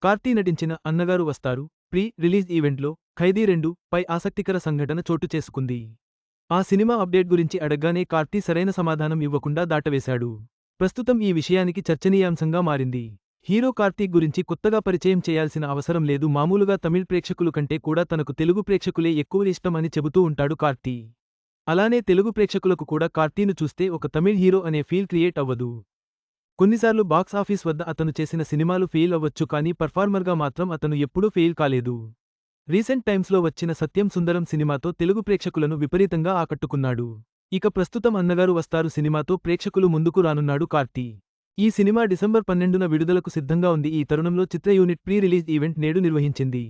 కార్తీ నటించిన అన్నగారు వస్తారు ప్రీ రిలీజ్ ఈవెంట్లో ఖైదీ 2 పై ఆసక్తికర సంఘటన చోటు చేసుకుంది. ఆ సినిమా అప్డేట్ గురించి అడగ్గానే కార్తీ సరైన సమాధానం ఇవ్వకుండా దాటవేశాడు. ప్రస్తుతం ఈ విషయానికి చర్చనీయాంశంగా మారింది. హీరో కార్తీక్ గురించి కొత్తగా పరిచయం చేయాల్సిన అవసరం లేదు. మామూలుగా తమిళ్ ప్రేక్షకులు కంటే కూడా తనకు తెలుగు ప్రేక్షకులే ఎక్కువ ఇష్టం అని చెబుతూ ఉంటాడు కార్తీ. అలానే తెలుగు ప్రేక్షకులకు కూడా కార్తీను చూస్తే ఒక తమిళ్ హీరో అనే ఫీల్ క్రియేట్ అవ్వదు. కొన్నిసార్లు బాక్స్ ఆఫీస్ వద్ద అతను చేసిన సినిమాలు ఫెయిల్ అవ్వచ్చు, కానీ పర్ఫార్మర్గా మాత్రం అతను ఎప్పుడూ ఫెయిల్ కాలేదు. రీసెంట్ టైమ్స్లో వచ్చిన సత్యం సుందరం సినిమాతో తెలుగు ప్రేక్షకులను విపరీతంగా ఆకట్టుకున్నాడు. ఇక ప్రస్తుతం అన్నగారు వస్తారు సినిమాతో ప్రేక్షకులు ముందుకు రానున్నాడు కార్తీ. ఈ సినిమా డిసెంబర్ 12న విడుదలకు సిద్ధంగా ఉంది. ఈ తరుణంలో చిత్ర యూనిట్ ప్రీ రిలీజ్ ఈవెంట్ నేడు నిర్వహించింది.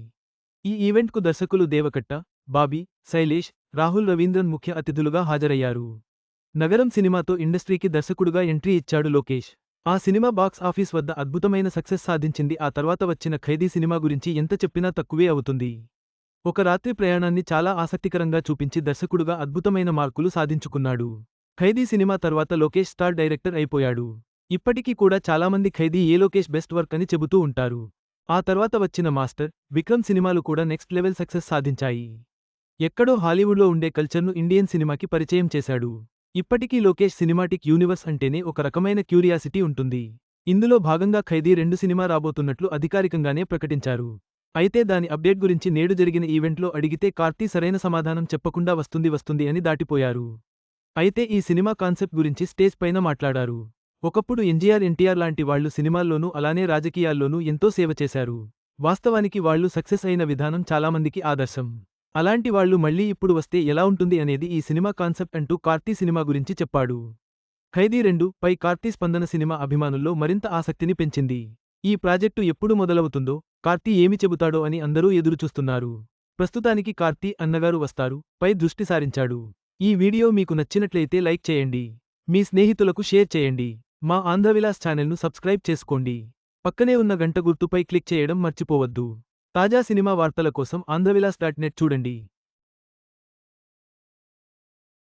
ఈ ఈవెంట్కు దర్శకులు దేవకట్ట, బాబీ, శైలేష్, రాహుల్ రవీంద్రన్ ముఖ్య అతిథులుగా హాజరయ్యారు. నగరం సినిమాతో ఇండస్ట్రీకి దర్శకుడుగా ఎంట్రీ ఇచ్చాడు లోకేష్. ఆ సినిమా బాక్స్ ఆఫీస్ వద్ద అద్భుతమైన సక్సెస్ సాధించింది. ఆ తర్వాత వచ్చిన ఖైదీ సినిమా గురించి ఎంత చెప్పినా తక్కువే అవుతుంది. ఒక రాత్రి ప్రయాణాన్ని చాలా ఆసక్తికరంగా చూపించి దర్శకుడుగా అద్భుతమైన మార్కులు సాధించుకున్నాడు. ఖైదీ సినిమా తర్వాత లోకేష్ స్టార్ డైరెక్టర్ అయిపోయాడు. ఇప్పటికీ కూడా చాలామంది ఖైదీ ఏ లోకేష్ బెస్ట్ వర్క్ అని చెబుతూ ఉంటారు. ఆ తర్వాత వచ్చిన మాస్టర్, విక్రమ్ సినిమాలు కూడా నెక్స్ట్ లెవెల్ సక్సెస్ సాధించాయి. ఎక్కడో హాలీవుడ్లో ఉండే కల్చర్ను ఇండియన్ సినిమాకి పరిచయం చేశాడు. ఇప్పటికీ లోకేష్ సినిమాటిక్ యూనివర్స్ అంటేనే ఒక రకమైన క్యూరియాసిటీ ఉంటుంది. ఇందులో భాగంగా ఖైదీ 2 సినిమా రాబోతున్నట్లు అధికారికంగానే ప్రకటించారు. అయితే దాని అప్డేట్ గురించి నేడు జరిగిన ఈవెంట్లో అడిగితే కార్తీ సరైన సమాధానం చెప్పకుండా వస్తుంది అని దాటిపోయారు. అయితే ఈ సినిమా కాన్సెప్ట్ గురించి స్టేజ్ పైన మాట్లాడారు. ఒకప్పుడు ఎన్టీఆర్ లాంటి వాళ్లు సినిమాల్లోనూ అలానే రాజకీయాల్లోనూ ఎంతో సేవ చేశారు. వాస్తవానికి వాళ్లు సక్సెస్ అయిన విధానం చాలామందికి ఆదర్శం. అలాంటి వాళ్లు మళ్లీ ఇప్పుడు వస్తే ఎలా ఉంటుంది అనేది ఈ సినిమా కాన్సెప్ట్ అంటూ కార్తీ సినిమా గురించి చెప్పాడు. ఖైదీ 2 పై కార్తీ స్పందన సినిమా అభిమానుల్లో మరింత ఆసక్తిని పెంచింది. ఈ ప్రాజెక్టు ఎప్పుడు మొదలవుతుందో, కార్తీ ఏమి చెబుతాడో అని అందరూ ఎదురుచూస్తున్నారు. ప్రస్తుతానికి కార్తీ అన్నగారు వస్తారు పై దృష్టి సారించాడు. ఈ వీడియో మీకు నచ్చినట్లయితే లైక్ చేయండి. మీ స్నేహితులకు షేర్ చేయండి. మా ఆంధ్రవిలాస్ ఛానల్ను సబ్స్క్రైబ్ చేసుకోండి. పక్కనే ఉన్న గంట గుర్తుపై క్లిక్ చేయడం మర్చిపోవద్దు. తాజా సినిమా వార్తల కోసం ఆంధ్రవిలాస్.net చూడండి.